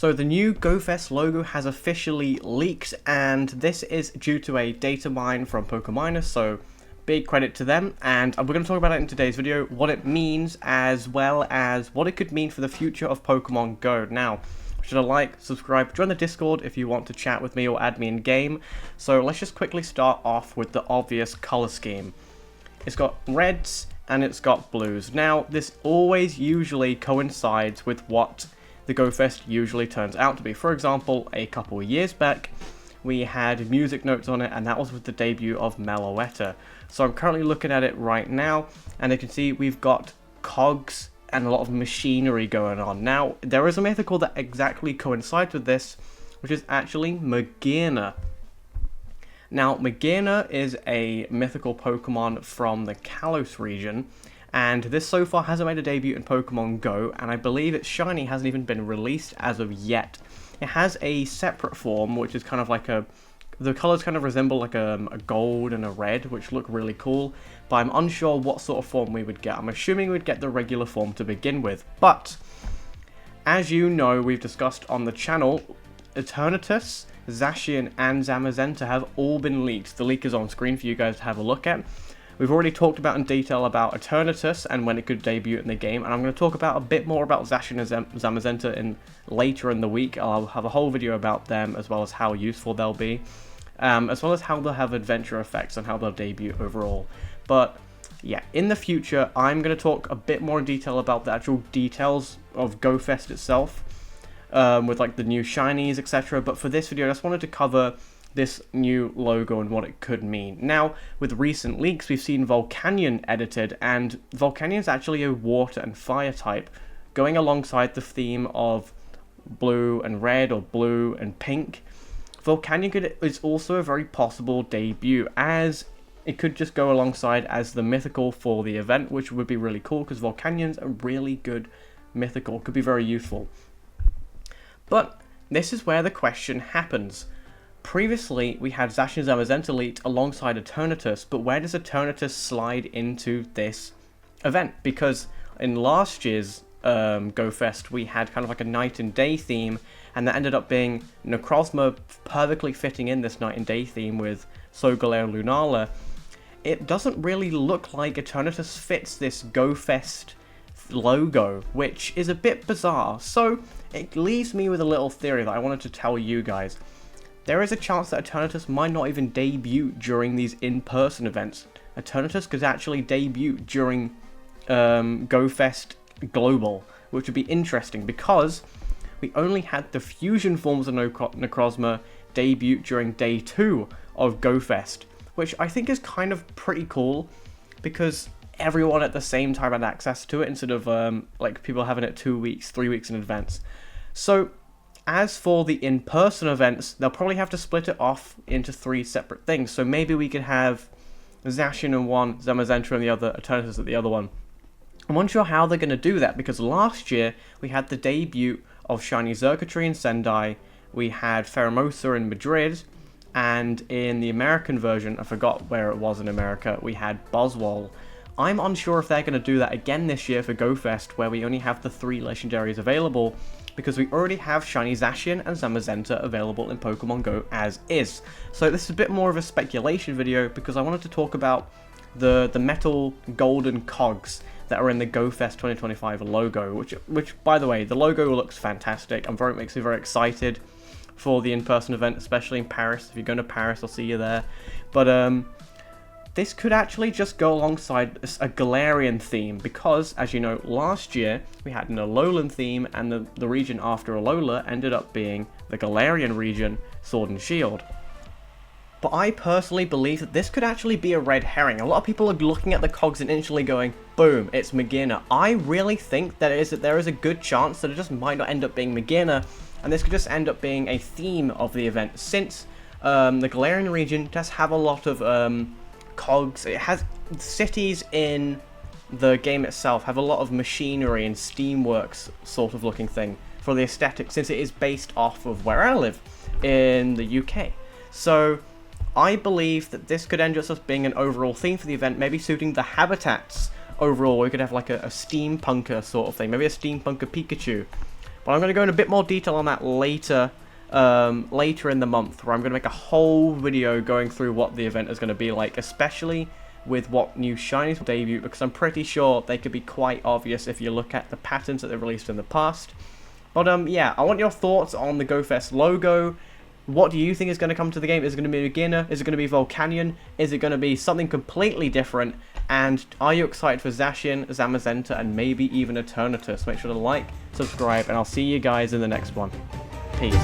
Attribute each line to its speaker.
Speaker 1: So the new GoFest logo has officially leaked, and this is due to a data mine from Pokeminer, so big credit to them. And we're going to talk about it in today's video, what it means as well as what it could mean for the future of Pokemon Go. Now, should I like, subscribe, join the Discord if you want to chat with me or add me in game. So let's just quickly start off with the obvious color scheme. It's got reds and it's got blues. Now, this always usually coincides with what the GoFest usually turns out to be. For example, a couple of years back, we had music notes on it, and that was with the debut of Meloetta. So I'm currently looking at it right now, and you can see we've got cogs and a lot of machinery going on. Now, there is a mythical that exactly coincides with this, which is actually Magearna. Now, Magearna is a mythical Pokemon from the Kalos region, and this so far hasn't made a debut in Pokemon Go, and I believe its shiny hasn't even been released as of yet. It has a separate form, which is kind of like the colors kind of resemble like a gold and a red, which look really cool, but I'm unsure what sort of form we would get. I'm assuming we'd get the regular form to begin with, but as you know, we've discussed on the channel, Eternatus, Zacian, and Zamazenta have all been leaked. The leak is on screen for you guys to have a look at. We've already talked about in detail about Eternatus and when it could debut in the game, and I'm going to talk about a bit more about Zacian and Zamazenta later in the week. I'll have a whole video about them, as well as how useful they'll be, as well as how they'll have adventure effects and how they'll debut overall. But yeah, in the future, I'm going to talk a bit more in detail about the actual details of GoFest itself, with like the new shinies, etc. But for this video, I just wanted to cover this new logo and what it could mean. Now, with recent leaks, we've seen Volcanion edited, and Volcanion is actually a water and fire type, going alongside the theme of blue and red, or blue and pink. Volcanion is also a very possible debut, as it could just go alongside as the mythical for the event, which would be really cool, because Volcanion's a really good mythical, could be very useful. But this is where the question happens. Previously, we had Zacian Zamazenta leaked alongside Eternatus, but where does Eternatus slide into this event? Because in last year's GoFest, we had kind of like a night and day theme, and that ended up being Necrozma perfectly fitting in this night and day theme with Galar Lunala. It doesn't really look like Eternatus fits this GoFest logo, which is a bit bizarre. So it leaves me with a little theory that I wanted to tell you guys. There is a chance that Eternatus might not even debut during these in-person events. Eternatus could actually debut during GoFest Global, which would be interesting because we only had the fusion forms of Necrozma debut during day 2 of GoFest, which I think is kind of pretty cool because everyone at the same time had access to it instead of like people having it 2 weeks, 3 weeks in advance. So as for the in-person events, they'll probably have to split it off into 3 separate things. So maybe we could have Zacian in one, Zamazenta in the other, Eternatus at the other one. I'm unsure how they're going to do that, because last year we had the debut of Shiny Xurkitree in Sendai, we had Pheromosa in Madrid, and in the American version, I forgot where it was in America, we had Boswell. I'm unsure if they're going to do that again this year for GoFest, where we only have the 3 legendaries available, because we already have Shiny Zacian and Zamazenta available in Pokemon Go as is. So this is a bit more of a speculation video, because I wanted to talk about the metal golden cogs that are in the GoFest 2025 logo, which by the way, the logo looks fantastic. Makes me very excited for the in-person event, especially in Paris. If you're going to Paris, I'll see you there. But this could actually just go alongside a Galarian theme, because, as you know, last year we had an Alolan theme, and the region after Alola ended up being the Galarian region, Sword and Shield. But I personally believe that this could actually be a red herring. A lot of people are looking at the cogs and instantly going, boom, it's Magearna. I really think that there is a good chance that it just might not end up being Magearna, and this could just end up being a theme of the event, since the Galarian region does have a lot of cogs. It has cities in the game itself have a lot of machinery and steamworks sort of looking thing for the aesthetic, since it is based off of where I live in the UK. So I believe that this could end up being an overall theme for the event, maybe suiting the habitats overall. We could have like a steampunker sort of thing, maybe a steampunker Pikachu, But I'm going to go in a bit more detail on that later in the month, where I'm going to make a whole video going through what the event is going to be like, especially with what new shinies will debut, because I'm pretty sure they could be quite obvious if you look at the patterns that they've released in the past. But yeah, I want your thoughts on the GoFest logo. What do you think is going to come to the game? Is it going to be a beginner? Is it going to be Volcanion? Is it going to be something completely different? And are you excited for Zacian, Zamazenta, and maybe even Eternatus? Make sure to like, subscribe, and I'll see you guys in the next one. Peace.